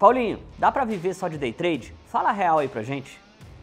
Paulinho, dá pra viver só de day trade? Fala a real aí pra gente.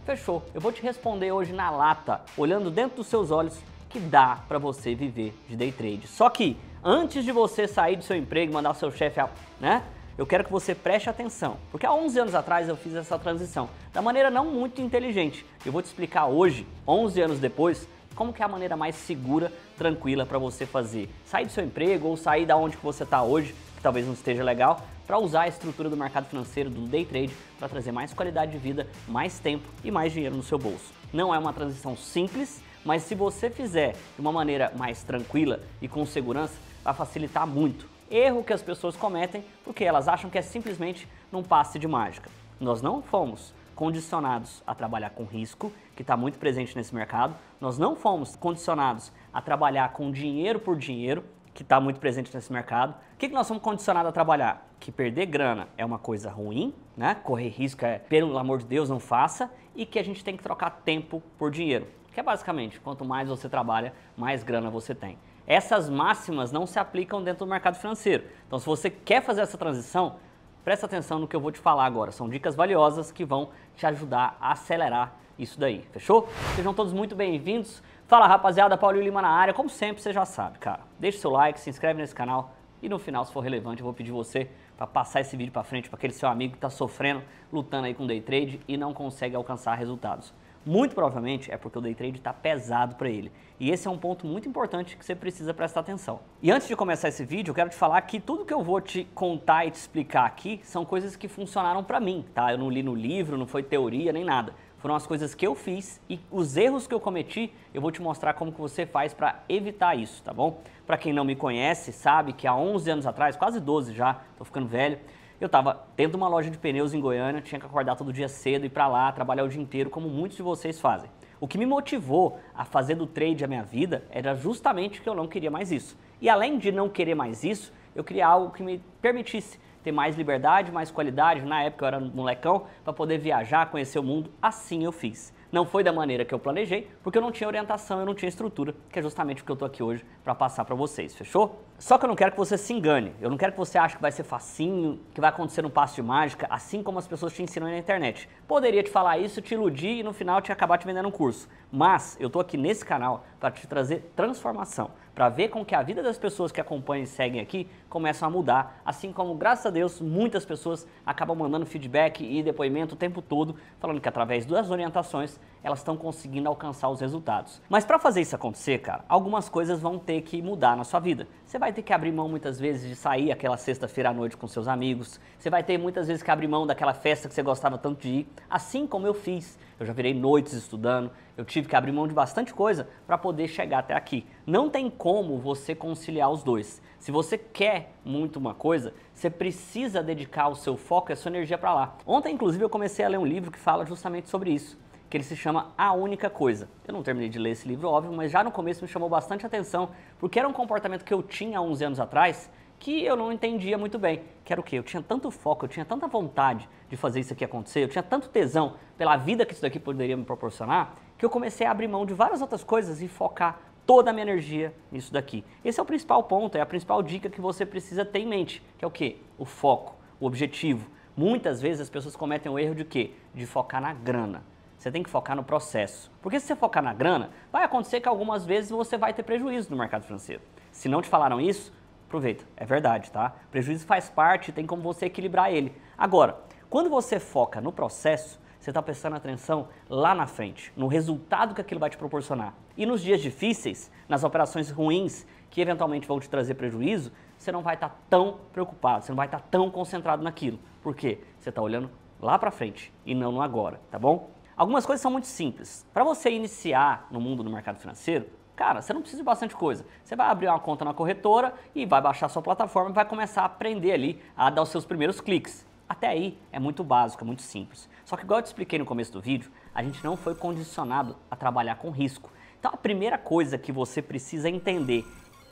Fechou, eu vou te responder hoje na lata, olhando dentro dos seus olhos, que dá pra você viver de day trade. Só que, antes de você sair do seu emprego e mandar o seu chefe, né? Eu quero que você preste atenção, porque há 11 anos atrás eu fiz essa transição, da maneira não muito inteligente. Eu vou te explicar hoje, 11 anos depois, como que é a maneira mais segura, tranquila para você fazer. Sair do seu emprego ou sair da onde que você está hoje, que talvez não esteja legal, para usar a estrutura do mercado financeiro, do day trade, para trazer mais qualidade de vida, mais tempo e mais dinheiro no seu bolso. Não é uma transição simples, mas se você fizer de uma maneira mais tranquila e com segurança, vai facilitar muito. Erro que as pessoas cometem porque elas acham que é simplesmente num passe de mágica. Nós não fomos condicionados a trabalhar com risco, que está muito presente nesse mercado. Nós não fomos condicionados a trabalhar com dinheiro por dinheiro, que está muito presente nesse mercado. O que nós somos condicionados a trabalhar? Que perder grana é uma coisa ruim, né? Correr risco é, pelo amor de Deus, não faça. E que a gente tem que trocar tempo por dinheiro. Que é basicamente, quanto mais você trabalha, mais grana você tem. Essas máximas não se aplicam dentro do mercado financeiro. Então, se você quer fazer essa transição, presta atenção no que eu vou te falar agora. São dicas valiosas que vão te ajudar a acelerar isso daí, fechou? Sejam todos muito bem-vindos. Fala, rapaziada, Paulinho Lima na área. Como sempre, você já sabe, cara. Deixa seu like, se inscreve nesse canal e no final, se for relevante, eu vou pedir você para passar esse vídeo para frente para aquele seu amigo que está sofrendo, lutando aí com day trade e não consegue alcançar resultados. Muito provavelmente é porque o day trade está pesado para ele. E esse é um ponto muito importante que você precisa prestar atenção. E antes de começar esse vídeo, eu quero te falar que tudo que eu vou te contar e te explicar aqui são coisas que funcionaram para mim, tá? Eu não li no livro, não foi teoria nem nada. Foram as coisas que eu fiz e os erros que eu cometi, eu vou te mostrar como que você faz para evitar isso, tá bom? Para quem não me conhece, sabe que há 11 anos atrás, quase 12 já, tô ficando velho, eu estava dentro de uma loja de pneus em Goiânia, tinha que acordar todo dia cedo, ir para lá, trabalhar o dia inteiro, como muitos de vocês fazem. O que me motivou a fazer do trade a minha vida era justamente que eu não queria mais isso. E além de não querer mais isso, eu queria algo que me permitisse ter mais liberdade, mais qualidade. Na época eu era molecão, para poder viajar, conhecer o mundo. Assim eu fiz. Não foi da maneira que eu planejei, porque eu não tinha orientação, eu não tinha estrutura, que é justamente o que eu tô aqui hoje para passar para vocês, fechou? Só que eu não quero que você se engane, eu não quero que você ache que vai ser facinho, que vai acontecer num passe de mágica, assim como as pessoas te ensinam na internet. Poderia te falar isso, te iludir e no final te acabar te vendendo um curso. Mas eu tô aqui nesse canal para te trazer transformação, para ver com que a vida das pessoas que acompanham e seguem aqui começam a mudar, assim como, graças a Deus, muitas pessoas acabam mandando feedback e depoimento o tempo todo, falando que através das orientações elas estão conseguindo alcançar os resultados. Mas para fazer isso acontecer, cara, algumas coisas vão ter que mudar na sua vida. Você vai ter que abrir mão muitas vezes de sair aquela sexta-feira à noite com seus amigos, você vai ter muitas vezes que abrir mão daquela festa que você gostava tanto de ir, assim como eu fiz. Eu já virei noites estudando, eu tive que abrir mão de bastante coisa para poder chegar até aqui. Não tem como você conciliar os dois. Se você quer muito uma coisa, você precisa dedicar o seu foco e a sua energia para lá. Ontem, inclusive, eu comecei a ler um livro que fala justamente sobre isso, que ele se chama A Única Coisa. Eu não terminei de ler esse livro, óbvio, mas já no começo me chamou bastante atenção, porque era um comportamento que eu tinha há 11 anos atrás, que eu não entendia muito bem. Que era o quê? Eu tinha tanto foco, eu tinha tanta vontade de fazer isso aqui acontecer, eu tinha tanto tesão pela vida que isso daqui poderia me proporcionar, que eu comecei a abrir mão de várias outras coisas e focar toda a minha energia nisso daqui. Esse é o principal ponto, é a principal dica que você precisa ter em mente, que é o quê? O foco, o objetivo. Muitas vezes as pessoas cometem o erro de quê? De focar na grana. Você tem que focar no processo. Porque se você focar na grana, vai acontecer que algumas vezes você vai ter prejuízo no mercado financeiro. Se não te falaram isso, aproveita, é verdade, tá? Prejuízo faz parte, tem como você equilibrar ele. Agora, quando você foca no processo, você está prestando atenção lá na frente, no resultado que aquilo vai te proporcionar. E nos dias difíceis, nas operações ruins, que eventualmente vão te trazer prejuízo, você não vai estar tão preocupado, você não vai estar tão concentrado naquilo. Por quê? Você está olhando lá para frente e não no agora, tá bom? Algumas coisas são muito simples. Para você iniciar no mundo do mercado financeiro, cara, você não precisa de bastante coisa. Você vai abrir uma conta na corretora e vai baixar a sua plataforma e vai começar a aprender ali a dar os seus primeiros cliques. Até aí é muito básico, é muito simples. Só que igual eu te expliquei no começo do vídeo, a gente não foi condicionado a trabalhar com risco. Então a primeira coisa que você precisa entender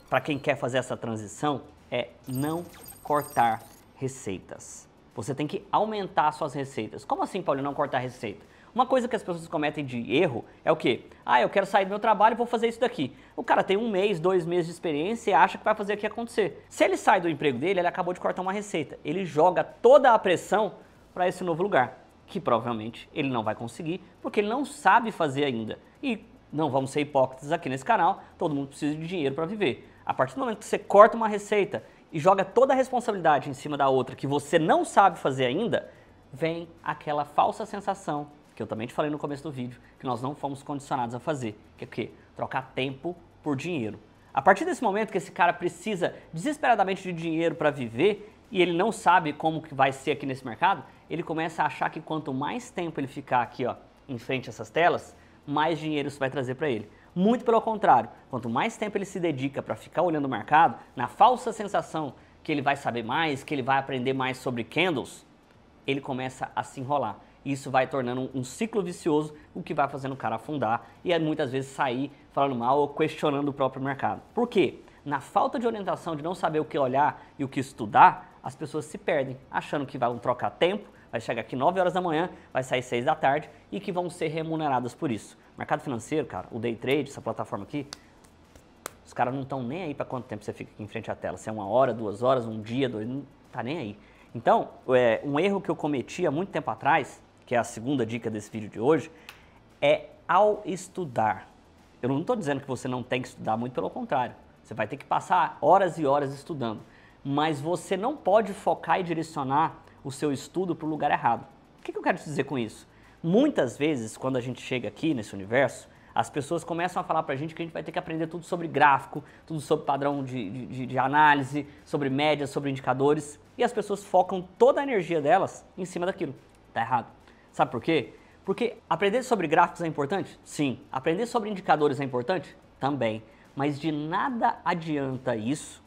para quem quer fazer essa transição é não cortar receitas. Você tem que aumentar suas receitas. Como assim, Paulinho, não cortar receita? Uma coisa que as pessoas cometem de erro é o quê? Ah, eu quero sair do meu trabalho e vou fazer isso daqui. O cara tem 1 mês, 2 meses de experiência e acha que vai fazer aqui acontecer. Se ele sai do emprego dele, ele acabou de cortar uma receita. Ele joga toda a pressão para esse novo lugar, que provavelmente ele não vai conseguir, porque ele não sabe fazer ainda. E não vamos ser hipócritas aqui nesse canal, todo mundo precisa de dinheiro para viver. A partir do momento que você corta uma receita e joga toda a responsabilidade em cima da outra que você não sabe fazer ainda, vem aquela falsa sensação, que eu também te falei no começo do vídeo, que nós não fomos condicionados a fazer, que é o quê? Trocar tempo por dinheiro. A partir desse momento que esse cara precisa desesperadamente de dinheiro para viver e ele não sabe como que vai ser aqui nesse mercado, ele começa a achar que quanto mais tempo ele ficar aqui, ó, em frente a essas telas, mais dinheiro isso vai trazer para ele. Muito pelo contrário, quanto mais tempo ele se dedica para ficar olhando o mercado, na falsa sensação que ele vai saber mais, que ele vai aprender mais sobre candles, ele começa a se enrolar. Isso vai tornando um ciclo vicioso, o que vai fazendo o cara afundar e muitas vezes sair falando mal ou questionando o próprio mercado. Por quê? Na falta de orientação, de não saber o que olhar e o que estudar, as pessoas se perdem, achando que vão trocar tempo, vai chegar aqui 9 horas da manhã, vai sair 6 da tarde e que vão ser remuneradas por isso. Mercado financeiro, cara, o day trade, essa plataforma aqui, os caras não estão nem aí para quanto tempo você fica aqui em frente à tela. Se é 1 hora, 2 horas, 1 dia, 2, não tá nem aí. Então, um erro que eu cometi há muito tempo atrás, que é a segunda dica desse vídeo de hoje, é ao estudar. Eu não estou dizendo que você não tem que estudar, muito pelo contrário. Você vai ter que passar horas e horas estudando. Mas você não pode focar e direcionar o seu estudo para o lugar errado. O que eu quero te dizer com isso? Muitas vezes, quando a gente chega aqui nesse universo, as pessoas começam a falar pra gente que a gente vai ter que aprender tudo sobre gráfico, tudo sobre padrão de análise, sobre médias, sobre indicadores, e as pessoas focam toda a energia delas em cima daquilo. Tá errado. Sabe por quê? Porque aprender sobre gráficos é importante? Sim. Aprender sobre indicadores é importante? Também. Mas de nada adianta isso.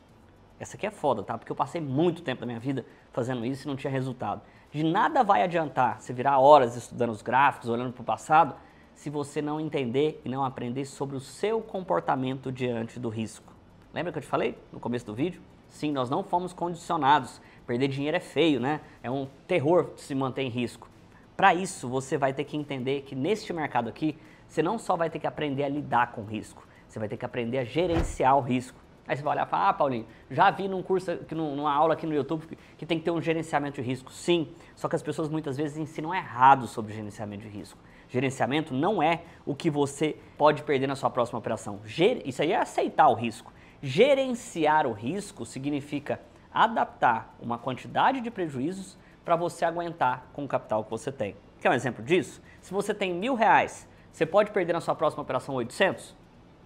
Essa aqui é foda, tá? Porque eu passei muito tempo da minha vida fazendo isso e não tinha resultado. De nada vai adiantar você virar horas estudando os gráficos, olhando para o passado, se você não entender e não aprender sobre o seu comportamento diante do risco. Lembra que eu te falei no começo do vídeo? Sim, nós não fomos condicionados. Perder dinheiro é feio, né? É um terror se manter em risco. Para isso, você vai ter que entender que neste mercado aqui, você não só vai ter que aprender a lidar com o risco, você vai ter que aprender a gerenciar o risco. Aí você vai olhar e falar, ah, Paulinho, já vi num curso, numa aula aqui no YouTube que tem que ter um gerenciamento de risco. Sim, só que as pessoas muitas vezes ensinam errado sobre gerenciamento de risco. Gerenciamento não é o que você pode perder na sua próxima operação. Isso aí é aceitar o risco. Gerenciar o risco significa adaptar uma quantidade de prejuízos para você aguentar com o capital que você tem. Quer um exemplo disso? Se você tem R$1.000, você pode perder na sua próxima operação 800?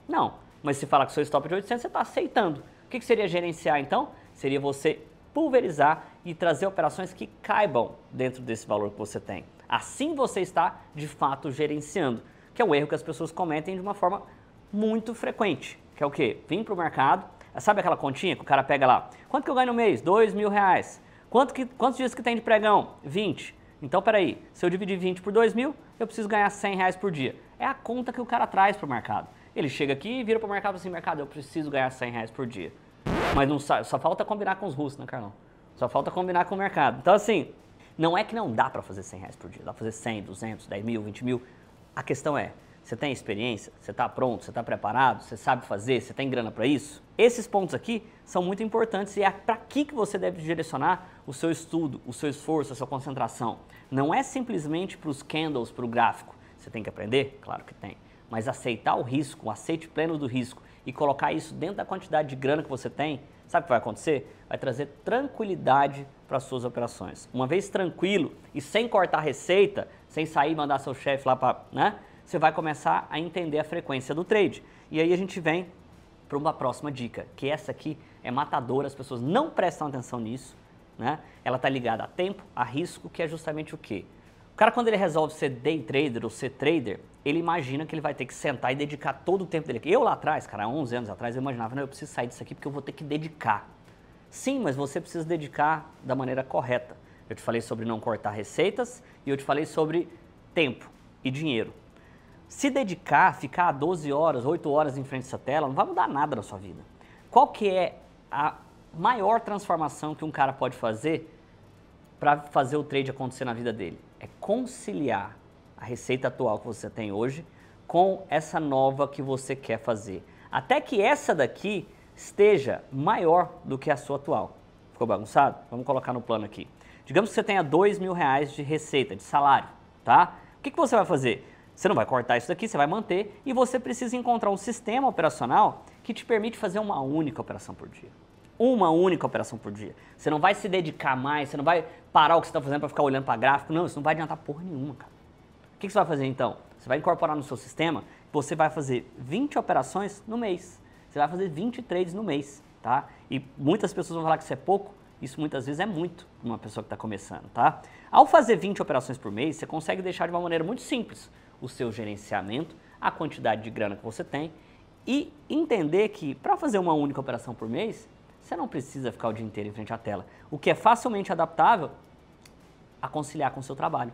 Não. Mas se falar que o seu stop é de 800, você está aceitando. O que seria gerenciar, então? Seria você pulverizar e trazer operações que caibam dentro desse valor que você tem. Assim você está, de fato, gerenciando, que é um erro que as pessoas cometem de uma forma muito frequente, que é o quê? Vim para o mercado, sabe aquela continha que o cara pega lá? Quanto que eu ganho no mês? R$2.000. Quantos dias que tem de pregão? 20. Então, peraí, se eu dividir 20 por 2.000, eu preciso ganhar R$100 por dia. É a conta que o cara traz para o mercado. Ele chega aqui e vira para o mercado e fala assim, mercado, eu preciso ganhar R$100 por dia. Mas não só falta combinar com os russos, né, Carlão? Só falta combinar com o mercado. Então, assim, não é que não dá para fazer R$100 por dia. Dá para fazer 100, 200, 10.000, 20.000. A questão é, você tem experiência? Você está pronto? Você está preparado? Você sabe fazer? Você tem grana para isso? Esses pontos aqui são muito importantes e é para aqui que você deve direcionar o seu estudo, o seu esforço, a sua concentração. Não é simplesmente para os candles, para o gráfico. Você tem que aprender? Claro que tem. Mas aceitar o risco, o aceite pleno do risco e colocar isso dentro da quantidade de grana que você tem, sabe o que vai acontecer? Vai trazer tranquilidade para as suas operações. Uma vez tranquilo e sem cortar receita, sem sair e mandar seu chefe lá para, né? Você vai começar a entender a frequência do trade. E aí a gente vem para uma próxima dica, que essa aqui é matadora, as pessoas não prestam atenção nisso, né? Ela está ligada a tempo, a risco, que é justamente o quê? O cara, quando ele resolve ser day trader ou ser trader, ele imagina que ele vai ter que sentar e dedicar todo o tempo dele. Eu lá atrás, cara, há 11 anos atrás, eu imaginava, não, eu preciso sair disso aqui porque eu vou ter que dedicar. Sim, mas você precisa dedicar da maneira correta. Eu te falei sobre não cortar receitas e eu te falei sobre tempo e dinheiro. Se dedicar, ficar 12 horas, 8 horas em frente a essa tela, não vai mudar nada na sua vida. Qual que é a maior transformação que um cara pode fazer para fazer o trade acontecer na vida dele? É conciliar a receita atual que você tem hoje com essa nova que você quer fazer. Até que essa daqui esteja maior do que a sua atual. Ficou bagunçado? Vamos colocar no plano aqui. Digamos que você tenha R$2.000 de receita, de salário, tá? O que você vai fazer? Você não vai cortar isso daqui, você vai manter e você precisa encontrar um sistema operacional que te permite fazer uma única operação por dia. Uma única operação por dia. Você não vai se dedicar mais, você não vai parar o que você está fazendo para ficar olhando para gráfico. Não, isso não vai adiantar porra nenhuma, cara. O que você vai fazer então? Você vai incorporar no seu sistema, você vai fazer 20 operações no mês. Você vai fazer 20 trades no mês, tá? E muitas pessoas vão falar que isso é pouco, isso muitas vezes é muito para uma pessoa que está começando, tá? Ao fazer 20 operações por mês, você consegue deixar de uma maneira muito simples o seu gerenciamento, a quantidade de grana que você tem e entender que para fazer uma única operação por mês, você não precisa ficar o dia inteiro em frente à tela. O que é facilmente adaptável a conciliar com o seu trabalho.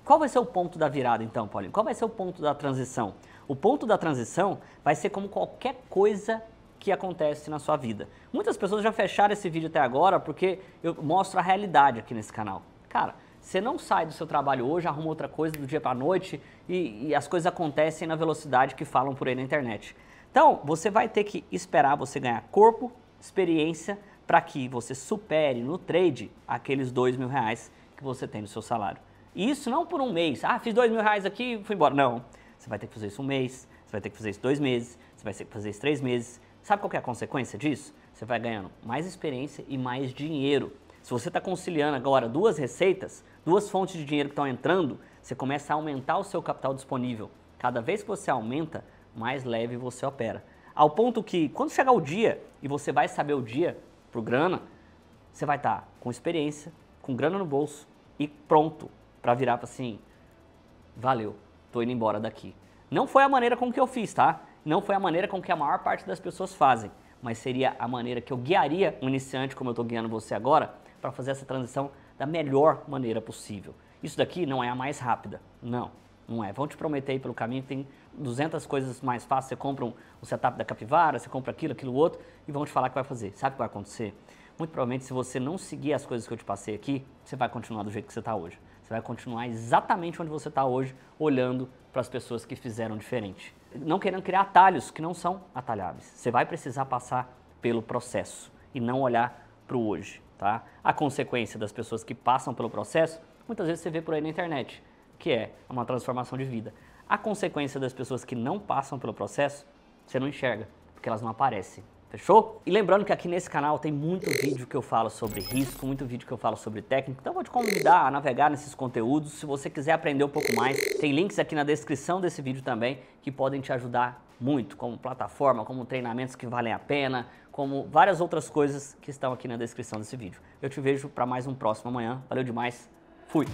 Qual vai ser o ponto da virada então, Paulinho? Qual vai ser o ponto da transição? O ponto da transição vai ser como qualquer coisa que acontece na sua vida. Muitas pessoas já fecharam esse vídeo até agora porque eu mostro a realidade aqui nesse canal. Cara, você não sai do seu trabalho hoje, arruma outra coisa do dia para a noite e as coisas acontecem na velocidade que falam por aí na internet. Então, você vai ter que esperar você ganhar corpo, experiência, para que você supere no trade aqueles R$2.000 que você tem no seu salário. E isso não por um mês. Ah, fiz R$2.000 aqui e fui embora. Não. Você vai ter que fazer isso um mês, você vai ter que fazer isso 2 meses, você vai ter que fazer isso 3 meses. Sabe qual que é a consequência disso? Você vai ganhando mais experiência e mais dinheiro. Se você está conciliando agora 2 receitas, 2 fontes de dinheiro que estão entrando, você começa a aumentar o seu capital disponível. Cada vez que você aumenta, mais leve você opera. Ao ponto que, quando chegar o dia, e você vai saber o dia por grana, você vai estar com experiência, com grana no bolso e pronto para virar para assim, valeu, tô indo embora daqui. Não foi a maneira com que eu fiz, tá? Não foi a maneira com que a maior parte das pessoas fazem, mas seria a maneira que eu guiaria um iniciante, como eu estou guiando você agora, para fazer essa transição da melhor maneira possível. Isso daqui não é a mais rápida, não é. Vão te prometer aí pelo caminho, tem 200 coisas mais fáceis, você compra um setup da Capivara, você compra aquilo outro, e vão te falar que vai fazer. Sabe o que vai acontecer? Muito provavelmente, se você não seguir as coisas que eu te passei aqui, você vai continuar do jeito que você está hoje. Você vai continuar exatamente onde você está hoje, olhando para as pessoas que fizeram diferente. Não querendo criar atalhos que não são atalháveis. Você vai precisar passar pelo processo e não olhar para o hoje, tá? A consequência das pessoas que passam pelo processo, muitas vezes você vê por aí na internet, que é uma transformação de vida. A consequência das pessoas que não passam pelo processo, você não enxerga, porque elas não aparecem. Fechou? E lembrando que aqui nesse canal tem muito vídeo que eu falo sobre risco, muito vídeo que eu falo sobre técnica, então eu vou te convidar a navegar nesses conteúdos. Se você quiser aprender um pouco mais, tem links aqui na descrição desse vídeo também que podem te ajudar muito, como plataforma, como treinamentos que valem a pena, como várias outras coisas que estão aqui na descrição desse vídeo. Eu te vejo para mais um próximo amanhã. Valeu demais, fui!